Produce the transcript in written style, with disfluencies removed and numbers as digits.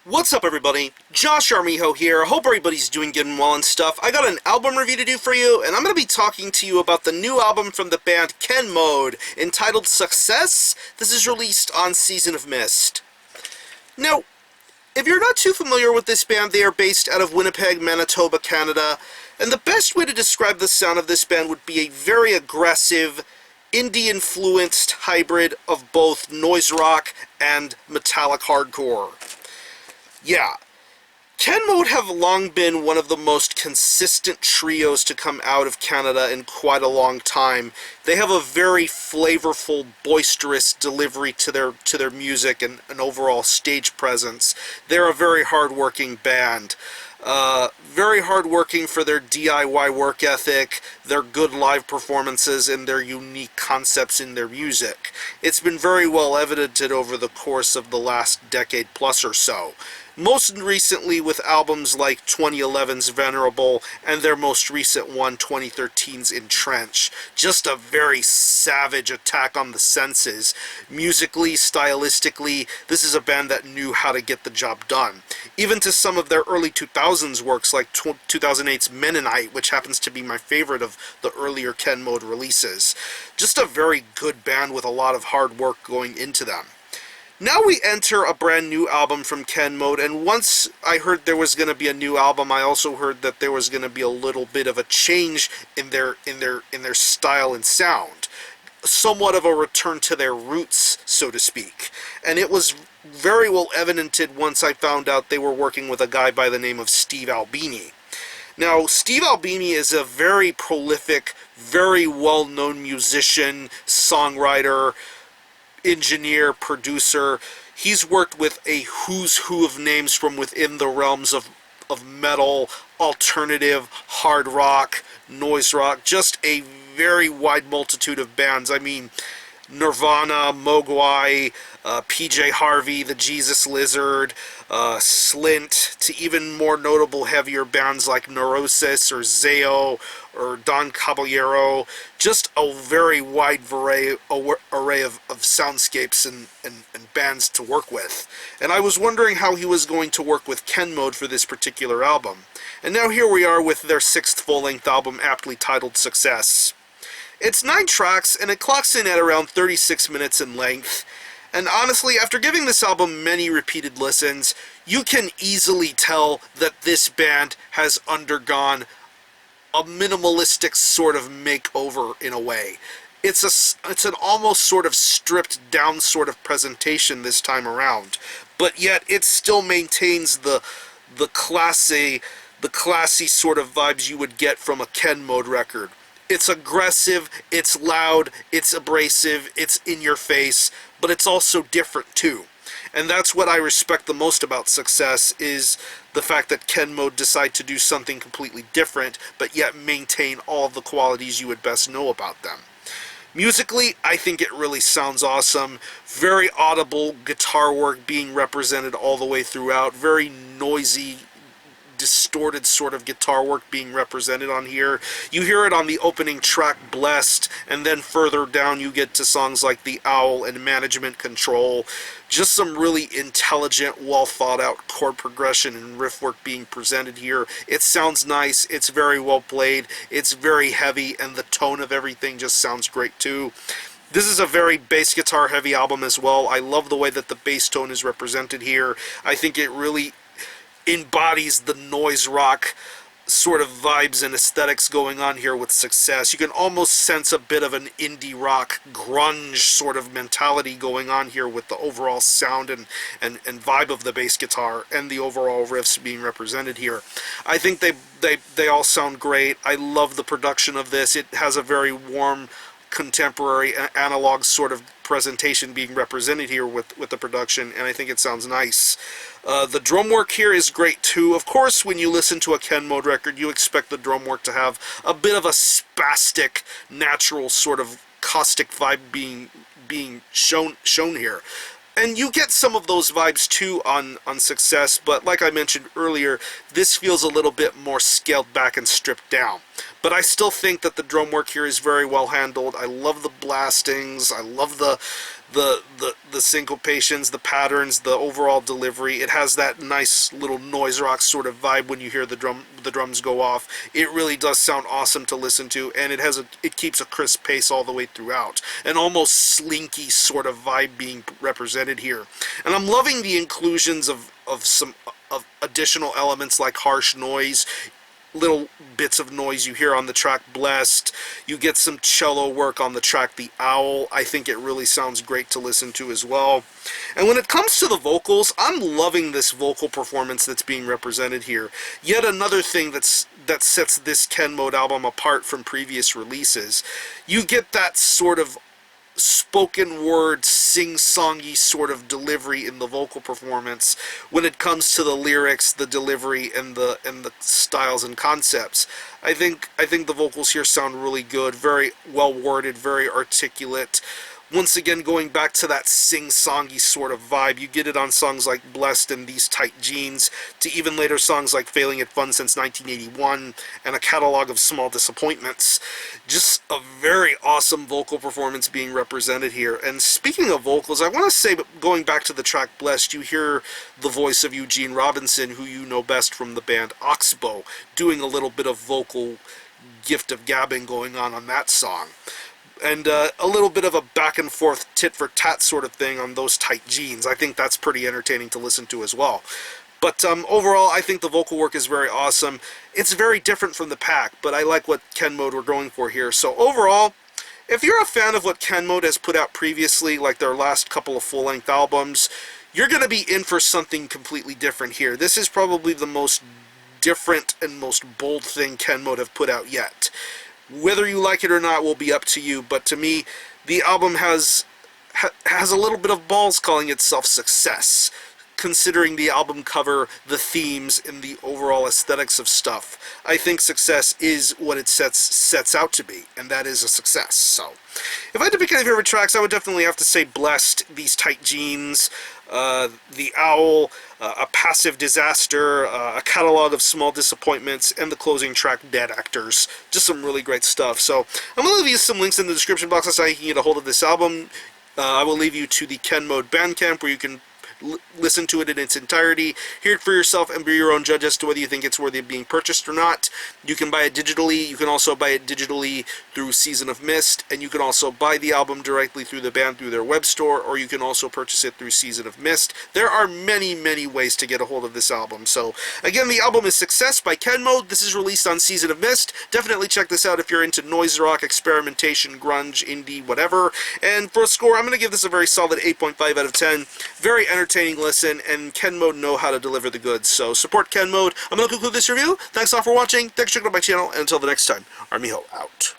What's up, everybody? Josh Armijo here. Hope everybody's doing good and well and stuff. I got an album review to do for you, and I'm going to be talking to you about the new album from the band Ken Mode, entitled Success. This is released on Season of Mist. Now, if you're not too familiar with this band, they are based out of Winnipeg, Manitoba, Canada, and the best way to describe the sound of this band would be a very aggressive, indie-influenced hybrid of both noise rock and metallic hardcore. Yeah, Ken Mode have long been one of the most consistent trios to come out of Canada in quite a long time. They have a very flavorful, boisterous delivery to their music and an overall stage presence. They're a very hard-working band. Very hard-working for their DIY work ethic, their good live performances, and their unique concepts in their music. It's been very well evidenced over the course of the last decade plus or so. Most recently with albums like 2011's Venerable and their most recent one, 2013's Entrench. Just a very savage attack on the senses. Musically, stylistically, this is a band that knew how to get the job done. Even to some of their early 2000s works like 2008's Mennonite, which happens to be my favorite of the earlier Ken Mode releases. Just a very good band with a lot of hard work going into them. Now we enter a brand new album from Ken Mode, and once I heard there was going to be a new album, I also heard that there was going to be a little bit of a change in their style and sound. Somewhat of a return to their roots, so to speak. And it was very well evidented once I found out they were working with a guy by the name of Steve Albini. Now, Steve Albini is a very prolific, very well-known musician, songwriter, engineer, producer. He's worked with a who's who of names from within the realms of metal, alternative, hard rock, noise rock, just a very wide multitude of bands. I mean, Nirvana, Mogwai, PJ Harvey, the Jesus Lizard, Slint, to even more notable heavier bands like Neurosis or Zao or Don Caballero. Just a very wide array of soundscapes and bands to work with. And I was wondering how he was going to work with Ken Mode for this particular album. And now here we are with their 6th full-length album, aptly titled Success. It's 9 tracks, and it clocks in at around 36 minutes in length. And honestly, after giving this album many repeated listens, you can easily tell that this band has undergone a minimalistic sort of makeover in a way. It's an almost sort of stripped down sort of presentation this time around, but yet it still maintains the classy sort of vibes you would get from a Ken Mode record. It's aggressive, it's loud, it's abrasive, it's in your face, but it's also different too. And that's what I respect the most about Success, is the fact that Ken Mode decide to do something completely different, but yet maintain all of the qualities you would best know about them. Musically, I think it really sounds awesome. Very audible guitar work being represented all the way throughout. Very noisy, distorted sort of guitar work being represented on here. You hear it on the opening track, Blessed, and then further down you get to songs like The Owl and Management Control. Just some really intelligent, well thought out chord progression and riff work being presented here. It sounds nice, it's very well played, it's very heavy, and the tone of everything just sounds great too. This is a very bass guitar heavy album as well. I love the way that the bass tone is represented here. I think it really embodies the noise rock sort of vibes and aesthetics going on here with Success. You can almost sense a bit of an indie rock grunge sort of mentality going on here with the overall sound and vibe of the bass guitar and the overall riffs being represented here. I think they all sound great. I love the production of this. It has a very warm, contemporary, analog sort of presentation being represented here with the production, and I think it sounds nice. The drum work here is great too. Of course, when you listen to a Ken Mode record, you expect the drum work to have a bit of a spastic, natural sort of caustic vibe being shown here. And you get some of those vibes too on Success, but like I mentioned earlier, this feels a little bit more scaled back and stripped down. But I still think that the drum work here is very well handled. I love the blastings, I love the the syncopations, the patterns, the overall delivery. It has that nice little noise rock sort of vibe when you hear the drums go off. It really does sound awesome to listen to, and it keeps a crisp pace all the way throughout. An almost slinky sort of vibe being represented here. And I'm loving the inclusions of some additional elements like harsh noise, little bits of noise you hear on the track Blessed. You get some cello work on the track The Owl. I think it really sounds great to listen to as well. And when it comes to the vocals, I'm loving this vocal performance that's being represented here. Yet another thing that sets this Ken Mode album apart from previous releases. You get that sort of spoken word, sing-songy sort of delivery in the vocal performance when it comes to the lyrics, the delivery, and the styles and concepts. I think the vocals here sound really good, very well worded, very articulate. Once again, going back to that sing-songy sort of vibe, you get it on songs like Blessed and These Tight Jeans, to even later songs like Failing at Fun Since 1981, and A Catalog of Small Disappointments. Just a very awesome vocal performance being represented here. And speaking of vocals, I want to say, going back to the track Blessed, you hear the voice of Eugene Robinson, who you know best from the band Oxbow, doing a little bit of vocal gift of gabbing going on that song. And a little bit of a back and forth tit-for-tat sort of thing on Those Tight Jeans. I think that's pretty entertaining to listen to as well. But overall, I think the vocal work is very awesome. It's very different from the pack, but I like what Ken Mode we're going for here. So overall, if you're a fan of what Ken Mode has put out previously, like their last couple of full-length albums, you're going to be in for something completely different here. This is probably the most different and most bold thing Ken Mode have put out yet. Whether you like it or not will be up to you, but to me, the album has a little bit of balls calling itself Success, considering the album cover, the themes, and the overall aesthetics of stuff. I think Success is what it sets out to be, and that is a success. So, if I had to pick any favorite tracks, I would definitely have to say Blessed, These Tight Jeans, The Owl, A Passive Disaster, A Catalog of Small Disappointments, and the closing track, Dead Actors. Just some really great stuff. So, I'm going to leave you some links in the description box so you can get a hold of this album. I will leave you to the Ken Mode Bandcamp, where you can listen to it in its entirety, hear it for yourself, and be your own judge as to whether you think it's worthy of being purchased or not. You can buy it digitally. You can also buy it digitally through Season of Mist, and you can also buy the album directly through the band through their web store, or you can also purchase it through Season of Mist. There are many, many ways to get a hold of this album. So, again, the album is Success by Ken Mode. This is released on Season of Mist. Definitely check this out if you're into noise rock, experimentation, grunge, indie, whatever. And for a score, I'm going to give this a very solid 8.5 out of 10. Very entertaining listen, and Ken Mode know how to deliver the goods. So support Ken Mode. I'm going to conclude this review. Thanks all for watching. Thanks for checking out my channel, and until the next time, Armijo out.